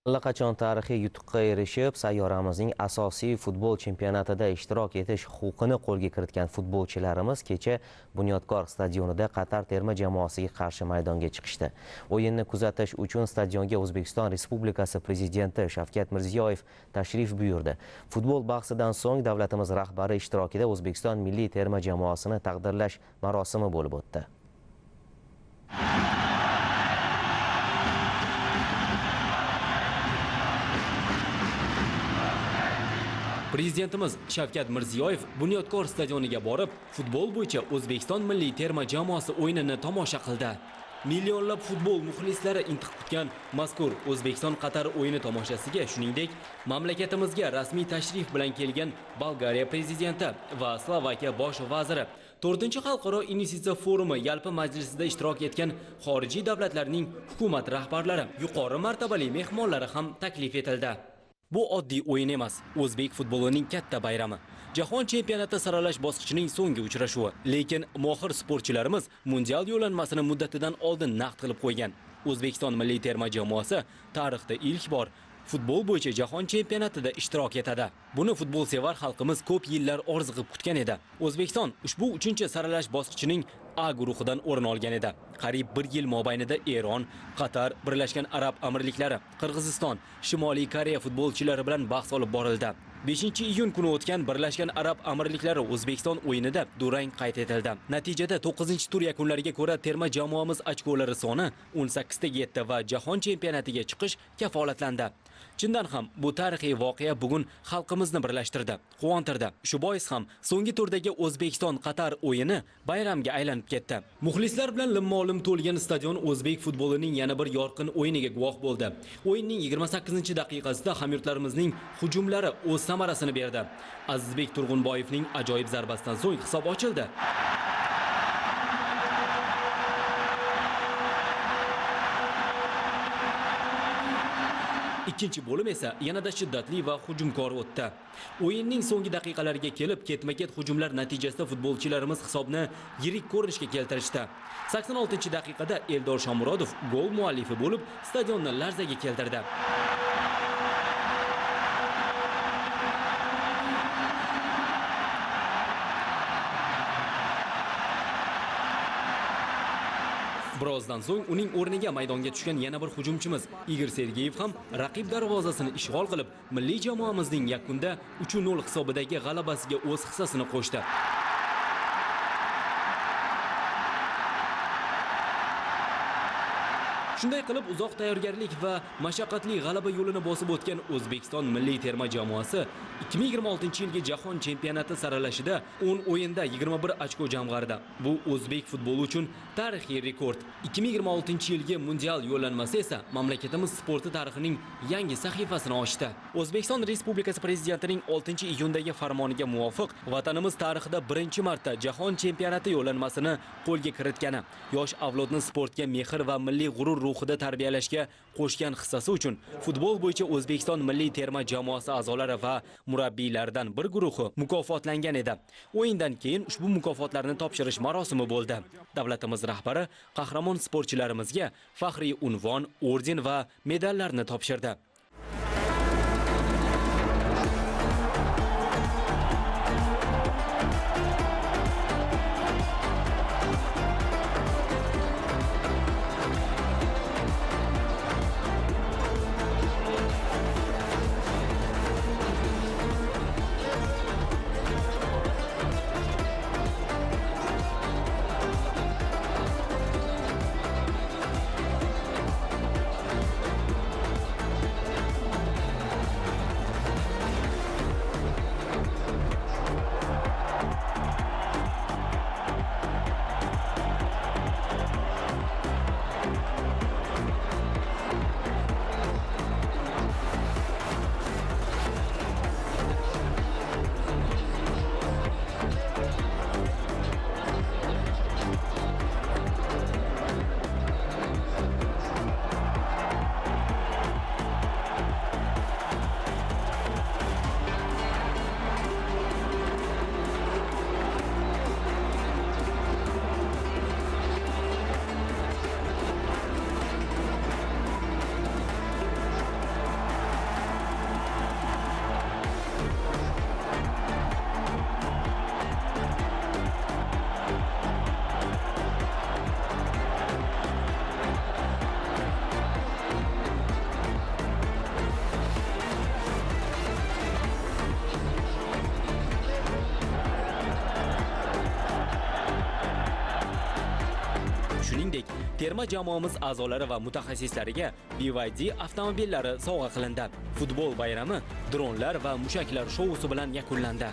Allaqachon tarixiy yutuqqa erishib, sayyoramizning asosiy futbol chempionatida ishtirok etish huquqini qo'lga kiritgan futbolchilarimiz kecha Bunyodkor stadionida Qatar terma jamoasiga qarshi maydonga chiqishdi. O'yinni kuzatish uchun stadionga O'zbekiston Respublikasi Prezidenti Shavkat Mirziyoyev tashrif buyurdi. Futbol bahsidan so'ng davlatimiz rahbari ishtirokida O'zbekiston milliy terma jamoasini taqdirlash marosimi bo'lib o'tdi. Prezidentimiz Shavkat Mirziyoyev Bunyodkor stadioniga borib, futbol bo'yicha O'zbekiston milliy terma jamoasi o'yinini tomosha qildi. Millionlab futbol muxlislari intiq kutgan mazkur O'zbekiston Qatar o'yini tomoshasiga, shuningdek, mamlakatimizga rasmiy tashrif bilan kelgan Bolgariya prezidenti va Slovakiya bosh vaziri, 4-xalqaro investitsiya forumi yalpi majlisida ishtirok etgan xorijiy davlatlarning hukumat rahbarlari, yuqori martabali mehmonlari ham taklif etildi. Bu oddiy o'yin emas, o'zbek futbolining katta bayrami. Jahon chempionati saralash bosqichining so'nggi uchrashuvi. Lekin mohir sportchilarimiz mundial yo'llanmasini muddatidan oldin naqd qilib qo'ygan. O'zbekiston milliy terma jamoasi tarixda ilk bor futbol bo'yicha jahon chempionatida ishtirok etadi. Buni futbolsevar xalqimiz ko'p yillar orziqib kutgan edi. O'zbekiston ushbu 3-saralash bosqichining A guruhidan o'rin olgan edi. Qariyb 1 yil mobaynida Eron, Qatar, Birlashgan Arab Amirliklari, Qirg'iziston, Shimoliy Koreya futbolchilari bilan bahs olib borildi. 5-iyun kuni o'tgan Birlashgan Arab Amirliklari O'zbekiston o'yinida durang qayd etildi. Natijada 9-tur yakunlariga ko'ra terma jamoamiz ochkolari soni 18 ga yetdi va jahon chempionatiga chiqish kafolatlandi. Chindan ham bu tarixiy voqea bugun xalqimizni birlashtirdi, quvontirdi. Shu bois ham so'nggi turdagi O'zbekiston Qatar o'yini bayramga aylanib ketdi. Muxlislar bilan limmo-lim to'lgan stadion o'zbek futbolining yana bir yorqin o'yiniga guvoh bo'ldi. O'yinning 28-daqiqasida hamyurtlarimizning hujumlari o'z samarasini berdi. Azizbek Turg'unboyevning ajoyib zarbasidan so'ng hisob ochildi. Ikkinchi bo'lim esa yanada shiddatli va hujumkor o'tdi. O'yinning so'nggi daqiqalariga kelib, ketma-ket hujumlar natijasida futbolchilarimiz hisobni yirik ko'rinishga keltirishdi. 86-daqiqada Eldor Shomurodov gol muallifi bo'lib, stadionni larzaga keltirdi. Birozdan so'ng uning o'rniga maydonga tushgan yana bir hujumchimiz Igor Sergeyev ham raqib darvozasini ishg'ol qilib, milliy jamoamizning yakunda 3-0 hisobidagi g'alabasiga o'z hissasini qo'shdi. Shunday qilib, uzoq tayyorgarlik va mashaqqatli g'alaba yo'lini bosib o'tgan O'zbekiston milliy terma jamoasi 2026-yilgi jahon chempionati saralashida 10 o'yinda 21 ochko jamg'ardi. Bu o'zbek futboli uchun tarixiy rekord. 2026-yilgi mundial yo'llanmasi esa mamlakatimiz sporti tarixining yangi sahifasini ochdi. O'zbekiston Respublikasi Prezidentining 6-iyundagi farmoniga muvofiq vatanimiz tarixida birinchi marta jahon chempionati yo'llanmasini qo'lga kiritgani, yosh avlodni sportga mehr va milliy g'urur ruhida tarbiyalashga qo'shgan hissasi uchun futbol bo'yicha O'zbekiston milliy terma jamoasi a'zolari va murabbiylardan bir guruhi mukofotlangan edi. O'yindan keyin ushbu mukofotlarni topshirish marosimi bo'ldi. Davlatimiz rahbari qahramon sportchilarimizga faxriy unvon, orden va medallarni topshirdi. terma jamoamiz a'zolari va mutaxassislariga BYD avtomobillari sovg'a qilindi. Futbol bayrami dronlar va mushaklar shousi bilan yakunlandi.